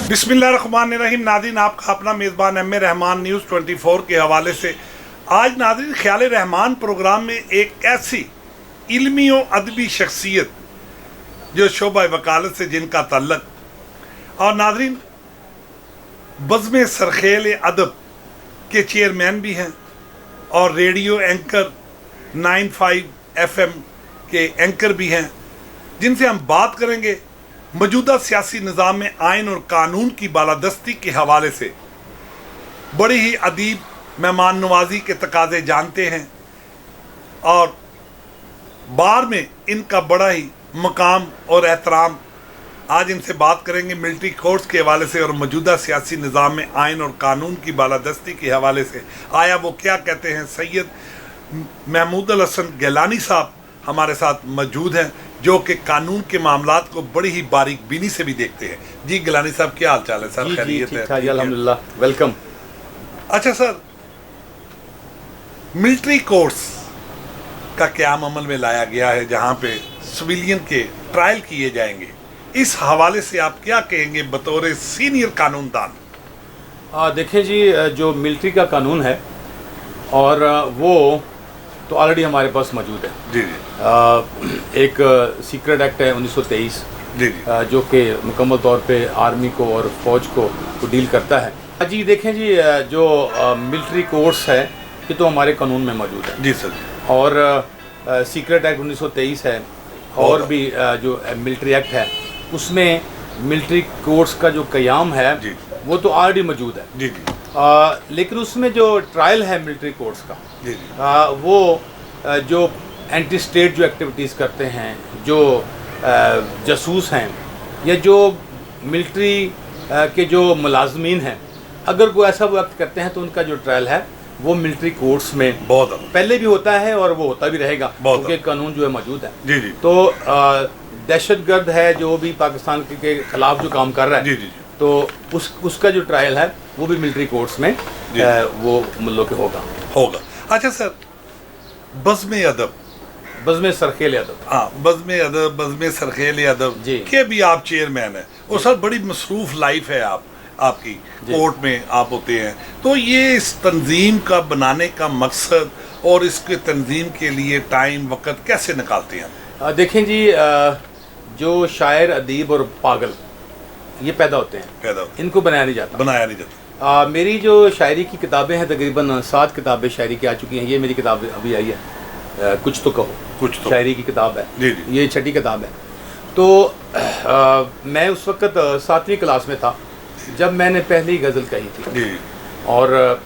बिस्मिल्लाहिर्रहमानिर्रहीम। नाज़रीन, आपका अपना मेज़बान एम ए रहमान न्यूज़ 24 के हवाले से आज नाज़रीन ख्याल रहमान प्रोग्राम में एक ऐसी इल्मी और अदबी शख्सियत जो शोबा वकालत से जिनका तल्लक, और नाज़रीन बज़्म सरखेल अदब के चेयरमैन भी हैं और रेडियो एंकर 95 FM के एंकर भी हैं, जिनसे हम बात करेंगे मौजूदा सियासी निज़ाम में आइन और कानून की बालादस्ती के हवाले से। बड़ी ही अदीब मेहमान नवाजी के तकाज़े जानते हैं और बार में इनका बड़ा ही मकाम और एहतराम। आज इनसे बात करेंगे मिलिट्री कोर्ट्स के हवाले से और मौजूदा सियासी निज़ाम में आइन और कानून की बालादस्ती के हवाले से। आया वो क्या कहते हैं। सैयद महमूद अल हसन गिलानी साहब हमारे साथ मौजूद हैं, जो कि कानून के मामलात को बड़ी ही बारीक बीनी से भी देखते हैं। जी गिलानी साहब, क्या हाल चाल है सर? खैरियत है? अल्हम्दुलिल्लाह, वेलकम। अच्छा सर, मिलिट्री कोर्ट्स का क़याम अमल में लाया गया है जहां पे सिविलियन के ट्रायल किए जाएंगे। इस हवाले से आप क्या कहेंगे बतौर सीनियर कानूनदान? देखिए जी, जो मिलिट्री का कानून है और वो तो ऑलरेडी हमारे पास मौजूद है। जी जी। एक सीक्रेट एक्ट है 1923 जी जी, जो कि मुकम्मल तौर पे आर्मी को और फौज को डील करता है। जी देखें जी, जो मिलिट्री कोर्ट्स है ये तो हमारे कानून में मौजूद है। जी सर। और सीक्रेट एक्ट 1923 है और भी जो मिलिट्री एक्ट है उसमें मिलिट्री कोर्ट्स का जो क़याम है जी, वो तो ऑलरेडी मौजूद है। जी जी। लेकिन उसमें जो ट्रायल है मिलिट्री कोर्ट्स का, जी जी, वो जो एंटी स्टेट जो एक्टिविटीज़ करते हैं, जो जासूस हैं या जो मिलिट्री के जो मुलाजमीन हैं, अगर कोई ऐसा वक्त करते हैं तो उनका जो ट्रायल है वो मिलिट्री कोर्ट्स में बहुत पहले भी होता है और वो होता भी रहेगा क्योंकि कानून जो है मौजूद है। जी जी। तो दहशतगर्द है जो भी पाकिस्तान के खिलाफ जो काम कर रहा है, जी जी, तो उसका जो ट्रायल है वो भी मिलिट्री कोर्ट्स में वो मुल्लों के होगा। अच्छा सर, बज़्म अदब, बज़्म सरखेल अदब, हाँ बज़्म अदब, बज़्म सरखेल अदब जी के भी आप चेयरमैन हैं और सर बड़ी मसरूफ़ लाइफ है आपकी, कोर्ट में आप होते हैं। तो ये इस तंजीम का बनाने का मकसद और इसके तंजीम के लिए टाइम वक्त कैसे निकालते हैं? देखें जी, जो शायर, अदीब और पागल ये पैदा होते हैं, इनको बनाया नहीं जाता। मेरी जो शायरी की किताबें हैं, तकरीबन 7 किताबें शायरी की आ चुकी हैं। ये मेरी किताब अभी आई है, कुछ तो कहो, कुछ तो शायरी की किताब है। जी जी। ये 6ठी किताब है। तो मैं उस वक़्त 7वीं क्लास में था जब मैंने पहली गज़ल कही थी जी। और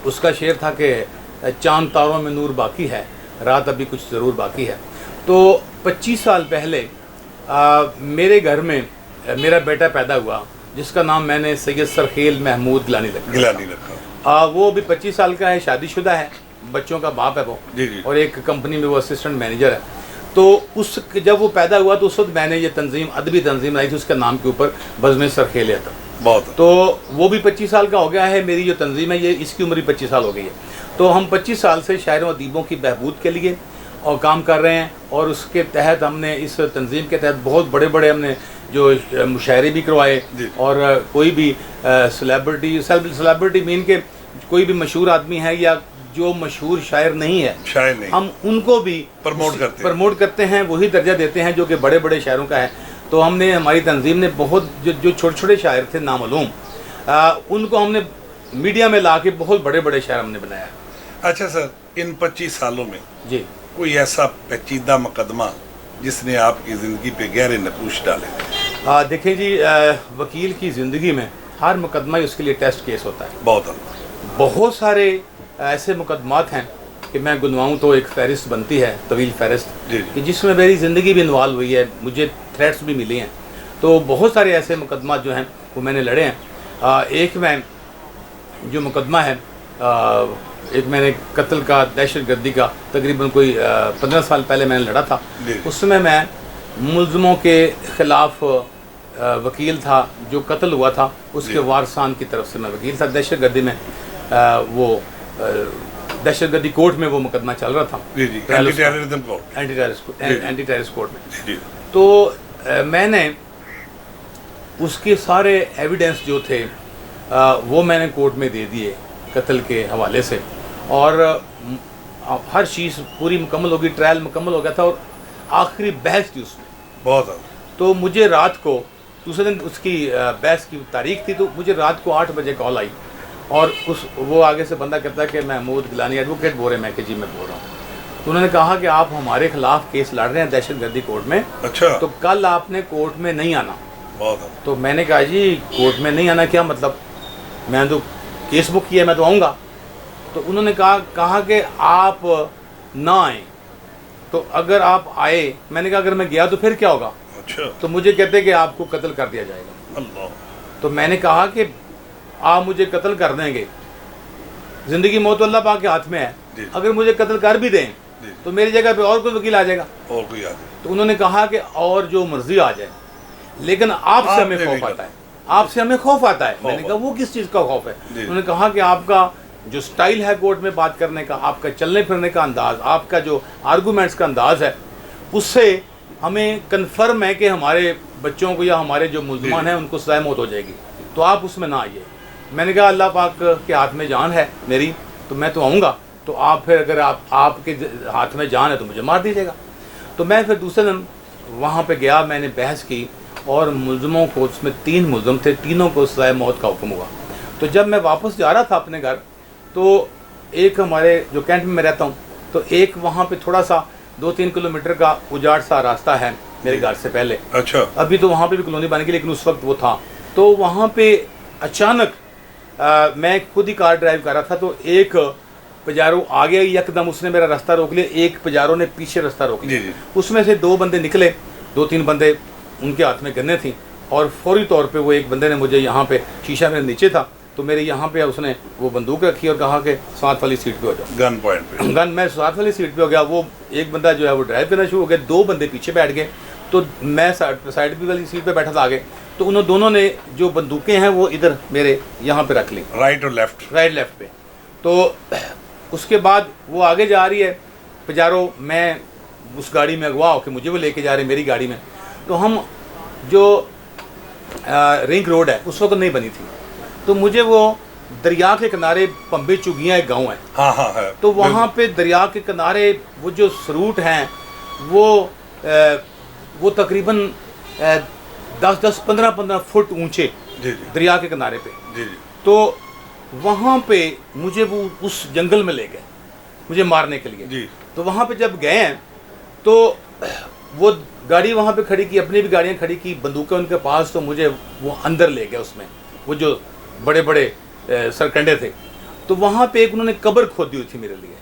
उसका शेर था कि चांद तारों में नूर बाकी है, रात अभी कुछ ज़रूर बाकी है। तो 25 साल पहले मेरे घर में मेरा बेटा पैदा हुआ जिसका नाम मैंने सैयद सरखेल महमूद गिलानी रखा। वो अभी 25 साल का है, शादीशुदा है, बच्चों का बाप है वो। जी जी। और एक कंपनी में वो असिस्टेंट मैनेजर है। तो जब वो पैदा हुआ तो उस वक्त मैंने ये तंजीम, अदबी तंजीम लाई थी, उसके नाम के ऊपर बज़्म सरखेल अदब। बहुत। तो वो भी 25 साल का हो गया है। मेरी जो तंजीम है ये, इसकी उम्र भी 25 साल हो गई है। तो हम 25 साल से शायरों अदीबों की बहबूद के लिए और काम कर रहे हैं और उसके तहत हमने, इस तंजीम के तहत बहुत बड़े बड़े हमने जो मुशायरे भी करवाए और कोई भी सेलिब्रिटी मीन के कोई भी मशहूर आदमी है या जो मशहूर शायर नहीं है, हम उनको भी प्रमोट करते हैं, वही दर्जा देते हैं जो कि बड़े बड़े शायरों का है। तो हमने, हमारी तंजीम ने बहुत जो छोटे छोटे शायर थे नामालूम, उनको हमने मीडिया में ला के बहुत बड़े बड़े शायर हमने बनाया। अच्छा सर, इन 25 सालों में जी कोई ऐसा पेचीदा मुकदमा जिसने आपकी ज़िंदगी पे गहरे नकूश डाले? देखें जी, वकील की ज़िंदगी में हर मुकदमा ही उसके लिए टेस्ट केस होता है। बहुत सारे ऐसे मुकदमात हैं कि मैं गुनवाऊँ तो एक फ़हरिस्त बनती है, तवील फ़हरिस्त, कि जिसमें मेरी ज़िंदगी भी इन्वॉल्व हुई है, मुझे थ्रेट्स भी मिली हैं। तो बहुत सारे ऐसे मुकदमात जो हैं वो मैंने लड़े हैं। एक में जो मुकदमा है, एक मैंने कत्ल का, दहशतगर्दी का, तकरीबन कोई 15 साल पहले मैंने लड़ा था। उसमें मैं मुल्ज़मों के ख़िलाफ़ वकील था, जो कत्ल हुआ था उसके वारसान की तरफ से मैं वकील था। दहशतगर्दी में वो दहशतगर्दी कोर्ट में वो मुकदमा चल रहा था, जी जी, anti terrorism court, anti terrorist court में। जी। तो मैंने उसके सारे एविडेंस जो थे वो मैंने कोर्ट में दे दिए कत्ल के हवाले से, और हर चीज़ पूरी मुकम्मल होगी, ट्रायल मुकम्मल हो गया था और आखिरी बहस थी उसमें। बहुत ज़्यादा। तो मुझे रात को, दूसरे दिन उसकी बहस की तारीख थी, तो मुझे रात को 8 बजे कॉल आई और वो आगे से बंदा कहता है कि महमूद गिलानी एडवोकेट बोल रहे हैं। मैं कि जी मैं बोल रहा हूँ। तो उन्होंने कहा कि आप हमारे खिलाफ केस लड़ रहे हैं दहशतगर्दी कोर्ट में, अच्छा, तो कल आपने कोर्ट में नहीं आना। बहुत। तो मैंने कहा जी कोर्ट में नहीं आना क्या मतलब, मैं तो केस बुक किया, मैं तो आऊँगा। तो उन्होंने कहा कि आप ना आए, तो अगर आप आए, मैंने कहा अगर मैं गया तो फिर क्या होगा। अच्छा। तो मुझे कहते कि आपको कत्ल कर दिया जाएगा। अल्लाह। तो मैंने कहा कि आप मुझे कत्ल कर देंगे, ज़िंदगी मौत अल्लाह पाक के हाथ में है, अगर मुझे कत्ल कर भी दें तो मेरी जगह पे और कोई वकील आ जाएगा, और कोई आ जाए। तो उन्होंने कहा कि और जो मर्जी आ जाए, लेकिन आपसे हमें खौफ आता है, आपसे हमें खौफ आता है। मैंने कहा वो किस चीज़ का खौफ है। उन्होंने कहा कि आपका जो स्टाइल है कोर्ट में बात करने का, आपका चलने फिरने का अंदाज़, आपका जो आर्गूमेंट्स का अंदाज़ है, उससे हमें कन्फर्म है कि हमारे बच्चों को या हमारे जो मुल्ज़मान हैं उनको सज़ाए मौत हो जाएगी, तो आप उसमें ना आइए। मैंने कहा अल्लाह पाक के हाथ में जान है मेरी, तो मैं तो आऊँगा, तो आप फिर अगर आपके हाथ में जान है तो मुझे मार दीजिएगा। तो मैं फिर दूसरे दिन वहाँ पे गया, मैंने बहस की और मुल्ज़मों को, उसमें 3 मुल्ज़म थे, तीनों को सज़ाए मौत का हुक्म हुआ। तो जब मैं वापस जा रहा था अपने घर, तो एक हमारे जो कैंट में मैं रहता हूँ, तो एक वहाँ पे थोड़ा सा 2-3 किलोमीटर का उजाड़ सा रास्ता है मेरे घर से पहले। अच्छा। अभी तो वहाँ पे भी कॉलोनी बन गई, लेकिन उस वक्त वो था। तो वहाँ पे अचानक मैं खुद ही कार ड्राइव कर रहा था, तो एक पजारो आ गया यकदम, उसने मेरा रास्ता रोक लिया, एक पजारो ने पीछे रास्ता रोक लिया। उसमें से 2 बंदे निकले, 2-3 बंदे, उनके हाथ में गन्ने थी, और फौरी तौर पे वो एक बंदे ने मुझे यहाँ पे, शीशा मेरे नीचे था, तो मेरे यहाँ पे उसने वो बंदूक रखी और कहा कि साथ वाली सीट पे हो जाओ, गन पॉइंट पे। गन, मैं साथ वाली सीट पे हो गया। वो एक बंदा जो है वो ड्राइव करना शुरू हो गया, 2 बंदे पीछे बैठ गए, तो मैं साइड भी वाली सीट पे बैठा था आगे। तो उन्होंने दोनों ने जो बंदूकें हैं वो इधर मेरे यहाँ पे रख ली, राइट और लेफ्ट, राइट लेफ्ट पे। तो उसके बाद वो आगे जा रही है पजारो, मैं उस गाड़ी में अगवा होकर मुझे वो लेके जा रहे मेरी गाड़ी में। तो हम जो रिंग रोड है उस वक्त नहीं बनी थी, तो मुझे वो दरिया के किनारे पंबे चुगियाँ एक गाँव है, हाँ है, तो वहाँ पे दरिया के किनारे वो जो सरूट हैं वो तकरीबन 10-10, 15-15 फुट ऊंचे दरिया के किनारे पे। तो वहाँ पे मुझे वो उस जंगल में ले गए मुझे मारने के लिए। तो वहाँ पे जब गए हैं तो वो गाड़ी वहाँ पे खड़ी की, अपनी भी गाड़ियाँ खड़ी की, बंदूकें उनके पास, तो मुझे वो अंदर ले गए उसमें, वो जो बड़े बड़े सरकंडे थे। तो वहाँ पे एक उन्होंने कब्र खोदी हुई थी मेरे लिए।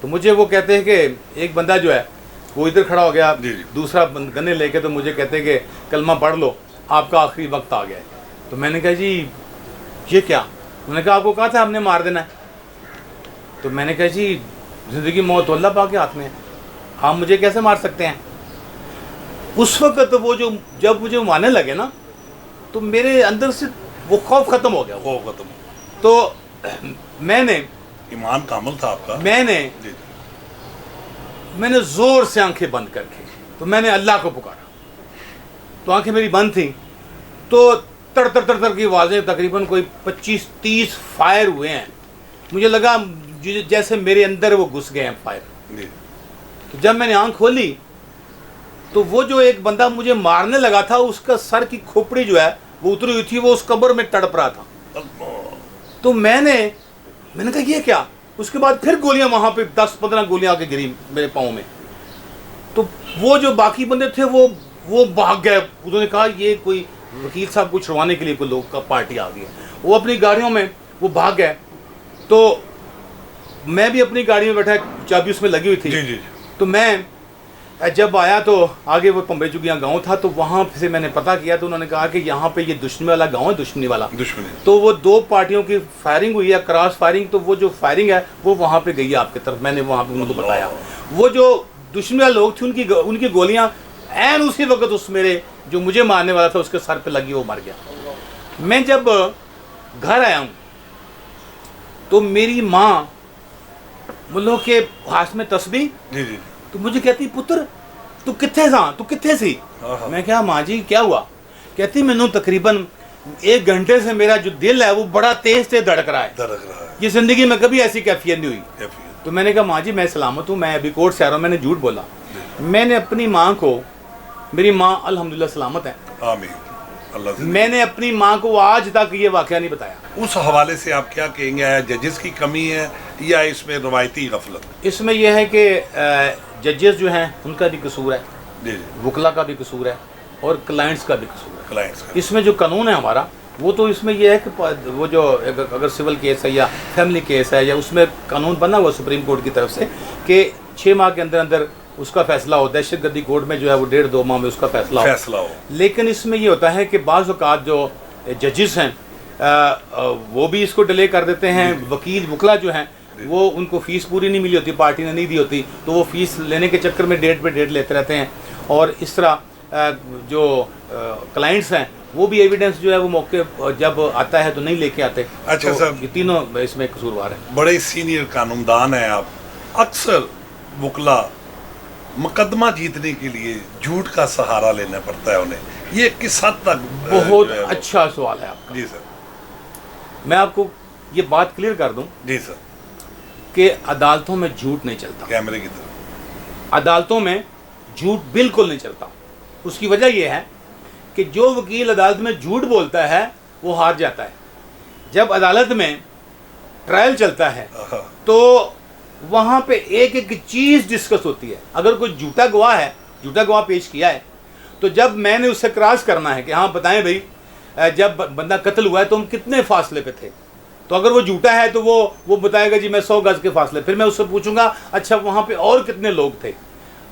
तो मुझे वो कहते हैं कि एक बंदा जो है वो इधर खड़ा हो गया, दूसरा गन्ने लेके, तो मुझे कहते हैं कि कलमा पढ़ लो, आपका आखिरी वक्त आ गया है। तो मैंने कहा जी ये क्या? उन्होंने कहा आपको कहा था हमने मार देना है। तो मैंने कहा जी ज़िंदगी मौत अल्लाह पाक के हाथ में है, आप मुझे कैसे मार सकते हैं? उस वक्त वो जो जब मुझे मारने लगे ना, तो मेरे अंदर से वो खौफ ख़त्म हो गया, खौफ ख़त्म। तो मैंने, ईमान कामिल था आपका, मैंने ज़ोर से आंखें बंद करके, तो मैंने अल्लाह को पुकारा। तो आंखें मेरी बंद थी, तो तर तर तर तर की आवाज़ें, तकरीबन कोई 25-30 फायर हुए हैं। मुझे लगा जैसे मेरे अंदर वो घुस गए हैं फायर। तो जब मैंने आंख खोली तो वो जो एक बंदा मुझे मारने लगा था, उसका सर की खोपड़ी जो है वो उतरी हुई थी, वो उस कब्र में तड़प रहा था। तो मैंने कहा ये क्या? उसके बाद फिर गोलियां, वहां पे 10-15 गोलियां आके गिरी मेरे पाँव में। तो वो जो बाकी बंदे थे वो भाग गए। उन्होंने कहा ये कोई वकील साहब को छुड़वाने के लिए कोई लोग का पार्टी आ गई है। वो अपनी गाड़ियों में वो भाग गए। तो मैं भी अपनी गाड़ी में बैठा, चाबी उसमें लगी हुई थी। जी। तो मैं जब आया तो आगे वो पंबे चुगियाँ गाँव था, तो वहाँ से मैंने पता किया, तो उन्होंने कहा कि यहाँ पे ये दुश्मनी वाला गाँव है, दुश्मनी वाला। तो वो 2 पार्टियों की फायरिंग हुई है, क्रॉस फायरिंग। तो वो जो फायरिंग है वो वहाँ पे गई है आपकी तरफ। मैंने वहाँ पे उनको बताया, वो जो दुश्मनी वाले लोग थे उनकी गोलियाँ ऐन उसी वक्त उस मेरे जो मुझे मारने वाला था उसके सर पे लगी, वो मर गया। मैं जब घर आया हूँ तो मेरी माँ मुल्लों के हाथ में तस्बीह। जी जी। तो मुझे कहती पुत्र तू कित्थे सा, तू कित्थे सी? हाँ। मैं क्या माँ जी क्या हुआ? कहती मैनू तकरीबन 1 घंटे से मेरा जो दिल है वो बड़ा तेज से धड़क रहा है। ये जिंदगी में कभी ऐसी कैफियत नहीं हुई। तो मैंने कहा माँ जी मैं सलामत हूँ, मैं अभी कोर्ट से आ रहा हूँ। मैंने झूठ बोला। मैंने अपनी माँ को, मेरी माँ अल्हम्दुलिल्लाह सलामत है, आमीन अल्लाह से। मैंने अपनी माँ को आज तक ये वाकया नहीं बताया। उस हवाले से आप क्या कहेंगे, आया जजेस की कमी है या इसमें रवायती गफलत? इसमें यह है कि जजेस जो हैं उनका भी कसूर है, जी जी, वकला का भी कसूर है और क्लाइंट्स का भी कसूर है। क्लाइंट्स का। इसमें जो कानून है हमारा वो तो इसमें यह है कि वो जो अगर सिविल केस है या फैमिली केस है या उसमें कानून बना हुआ सुप्रीम कोर्ट की तरफ से कि 6 माह के अंदर अंदर उसका फैसला हो। दहशतगर्दी कोर्ट में जो है वो 1.5-2 माह में उसका फैसला हो। लेकिन इसमें ये होता है कि बाज़ औक़ात जो जजेस हैं वो भी इसको डिले कर देते हैं। वकील वकला जो हैं वो उनको फ़ीस पूरी नहीं मिली होती, पार्टी ने नहीं दी होती, तो वो फ़ीस लेने के चक्कर में डेट पे डेट लेते रहते हैं। और इस तरह जो क्लाइंट्स हैं वो भी एविडेंस जो है वो मौके जब आता है तो नहीं लेके आते। अच्छा तो सर, ये तीनों इसमें कसूरवार हैं। बड़े सीनियर कानूनदान हैं आप। अक्सर वकला मुकदमा जीतने के लिए झूठ का सहारा लेना पड़ता है उन्हें, ये किस हद तक? बहुत अच्छा सवाल है आपका। जी सर। मैं आपको ये बात क्लियर कर दूं जी सर। कि अदालतों में झूठ नहीं चलता। कैमरे की तरफ। अदालतों में झूठ बिल्कुल नहीं चलता। उसकी वजह यह है कि जो वकील अदालत में झूठ बोलता है वो हार जाता है। जब अदालत में ट्रायल चलता है तो वहाँ पे एक एक चीज़ डिस्कस होती है। अगर कोई झूठा गवाह है, झूठा गवाह पेश किया है, तो जब मैंने उससे क्रॉस करना है कि हाँ बताएं भाई जब बंदा कत्ल हुआ है तो हम कितने फासले पे थे, तो अगर वो झूठा है तो वो बताएगा जी मैं 100 गज के फासले। फिर मैं उससे पूछूंगा अच्छा वहाँ पे और कितने लोग थे।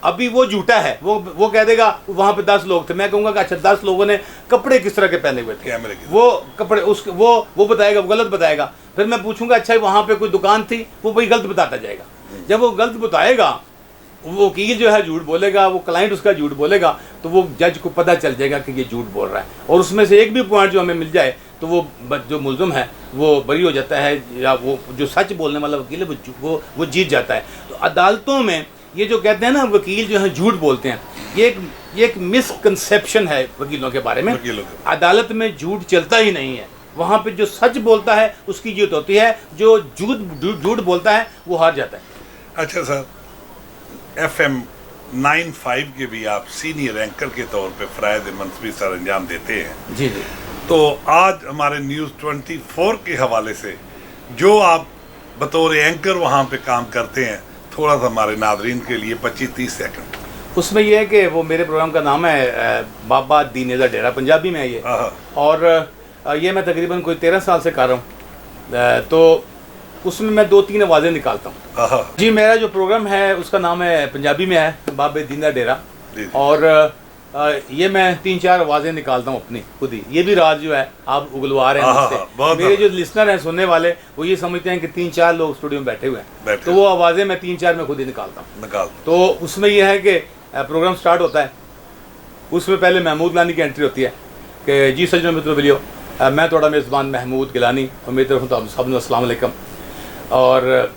अभी वो झूठा है, वो कह देगा वहाँ पे 10 लोग थे। मैं कहूँगा कि अच्छा 10 लोगों ने कपड़े किस तरह के पहने हुए थे, वो कपड़े उसके वो बताएगा, वो गलत बताएगा। फिर मैं पूछूंगा अच्छा वहाँ पे कोई दुकान थी, वो भाई गलत बताता जाएगा। जब वो गलत बताएगा, वो वकील जो है झूठ बोलेगा, वो क्लाइंट उसका झूठ बोलेगा, तो वो जज को पता चल जाएगा कि ये झूठ बोल रहा है। और उसमें से एक भी पॉइंट जो हमें मिल जाए तो वो जो मुल्ज़िम है वो बरी हो जाता है, या वो जो सच बोलने वाला वकील है वो जीत जाता है। तो अदालतों में ये जो कहते हैं ना वकील जो है झूठ बोलते हैं, ये एक मिसकंसेप्शन है वकीलों के बारे में। अदालत में झूठ चलता ही नहीं है। वहाँ पे जो सच बोलता है उसकी जीत होती है, जो झूठ बोलता है वो हार जाता है। अच्छा सर, FM 95 के भी आप सीनियर एंकर के तौर पे फ़राइज़ मनसबी सर अंजाम देते हैं। जी जी। तो आज हमारे न्यूज़ 24 के हवाले से जो आप बतौर एंकर वहाँ पे काम करते हैं, थोड़ा सा हमारे नादरीन के लिए 25-30 सेकंड। उसमें यह है कि वो मेरे प्रोग्राम का नाम है बाबा दीन दा डेरा, पंजाबी में है ये। और ये मैं तकरीबन कोई 13 साल से कर रहा हूँ। तो उसमें मैं 2-3 आवाज़ें निकालता हूँ। जी, मेरा जो प्रोग्राम है उसका नाम है, पंजाबी में है, बाबे दीन दा डेरा। और ये मैं 3-4 आवाज़ें निकालता हूँ अपनी खुद ही। ये भी राज जो है आप उगलवा रहे हैं मुझसे। मेरे जो लिसनर हैं, सुनने वाले, वो ये समझते हैं कि 3-4 लोग स्टूडियो में बैठे हुए हैं, तो वो आवाज़ें मैं 3-4 में खुद ही निकालता हूँ। तो उसमें यह है कि प्रोग्राम स्टार्ट होता है, उसमें पहले महमूद गिलानी की एंट्री होती है कि जी सज्जनों मित्रों वलियो, मैं थोड़ा मेज़बान महमूद गिलानी, और मेरी तरफ तो सब अस्सलाम वालेकुम। और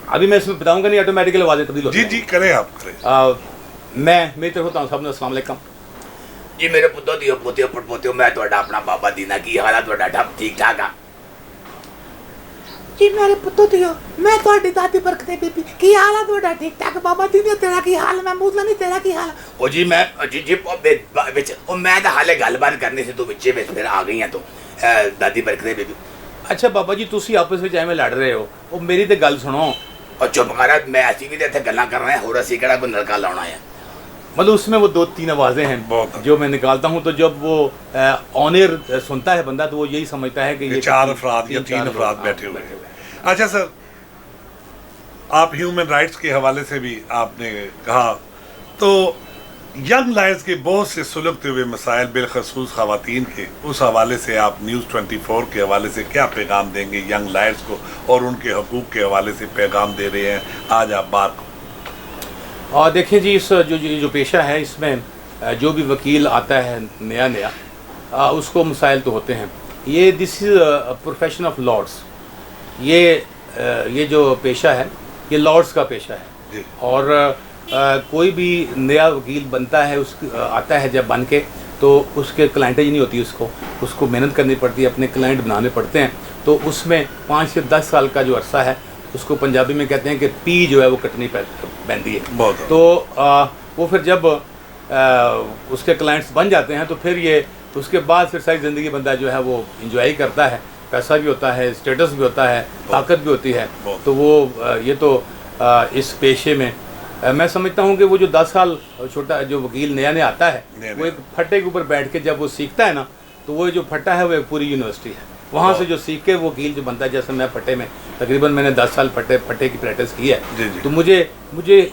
अभी मैं इसमें बताऊँगा नहीं, ऑटोमेटिकली आवाज़ें तब्दील होती हैं। जी जी करें आप करें। मैं मेरी तरफ होता हूँ सब अस्सलाम वालेकुम जी। मेरे पुत्रों दियो पोतियो पड़पोतियो, मैं थोड़ा अपना बाबा दीना की हाल थोड़ा ठप ठीक ठाक आ जी। मेरे पुत्रों दियो, मैं थोड़ी दादी बरकते बीबी की हाल थोड़ा ठीक ठाक। बाबा दीना तेरा की हाल, मैं मूदला नहीं तेरा की हाल। ओ जी मैं ओ मैं तो हाले गलबात करने से तो बच्चे में फिर आ गई हैं। तो दादी बरकते बीबी। अच्छा बाबा जी, तुसी आपस में चाहे में लड़ रहे हो, वो मेरी तो गल सुनो। और चुप कर, मैं ऐसी भी इतने गल्ला कर रहे हैं, होरा सी कड़ा को नलका लाना है। मतलब उसमें वो 2-3 आवाज़ें हैं जो मैं निकालता हूँ। तो जब वो ऑन एयर सुनता है बंदा तो वो यही समझता है कि ये 4 अफराद या 3 अफराद बैठे हुए हैं। अच्छा सर, आप ह्यूमन राइट्स के हवाले से भी आपने कहा, तो यंग लायर्स के बहुत से सुलगते हुए मसाइल, बिलखसूस ख़वातीन के, उस हवाले से आप न्यूज़ 24 के हवाले से क्या पैगाम देंगे यंग लायर्स को, और उनके हकूक़ के हवाले से पैगाम दे रहे हैं आज आप बात? और देखिए जी, इस जो पेशा है इसमें जो भी वकील आता है नया उसको मसाइल तो होते हैं। This is profession of lords. ये जो पेशा है ये लॉर्ड्स का पेशा है। जी। और कोई भी नया वकील बनता है, आता है जब बन के, तो उसके क्लाइंटेज नहीं होती, उसको मेहनत करनी पड़ती है, अपने क्लाइंट बनाने पड़ते हैं। तो उसमें 5 से 10 साल का जो अरसा है, उसको पंजाबी में कहते हैं कि पी जो है वो कटनी पैंदी है। बहुत। तो वो फिर जब उसके क्लाइंट्स बन जाते हैं तो फिर ये उसके बाद फिर सारी ज़िंदगी बंदा जो है वो इंजॉय करता है, पैसा भी होता है, स्टेटस भी होता है, ताकत भी होती है। तो वो ये तो इस पेशे में मैं समझता हूँ कि वो जो 10 साल छोटा जो वकील नया आता है, वो एक फट्टे के ऊपर बैठ के जब वो सीखता है ना, तो वो जो फट्टा है वो एक पूरी यूनिवर्सिटी है। वहाँ से जो सीख के वो वकील जो बनता है, जैसे मैं फट्टे में तकरीबन मैंने 10 साल फट्टे की प्रैक्टिस की है। जी जी। तो मुझे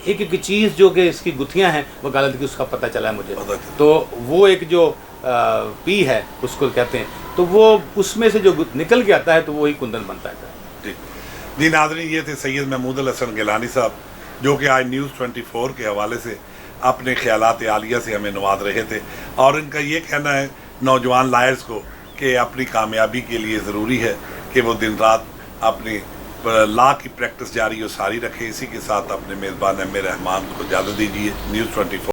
एक एक चीज़ जो कि इसकी गुत्थियाँ हैं वो गलत की उसका पता चला है मुझे। तो वो एक जो पी है उसको कहते हैं, तो वो उसमें से जो निकल के आता है तो वही कुंदन बनता है। जी जी नाज़रीन, ये थे सैयद महमूद अल हसन गिलानी साहब, जो कि आज न्यूज़ 24 के हवाले से अपने ख्यालात आलिया से हमें नवाज रहे थे। और इनका ये कहना है नौजवान लायर्स को कि अपनी कामयाबी के लिए ज़रूरी है कि वो दिन रात अपनी लॉ की प्रैक्टिस जारी और सारी रखें। इसी के साथ अपने मेज़बान एम ए रहमान को इजाज़त दीजिए। न्यूज़ 24।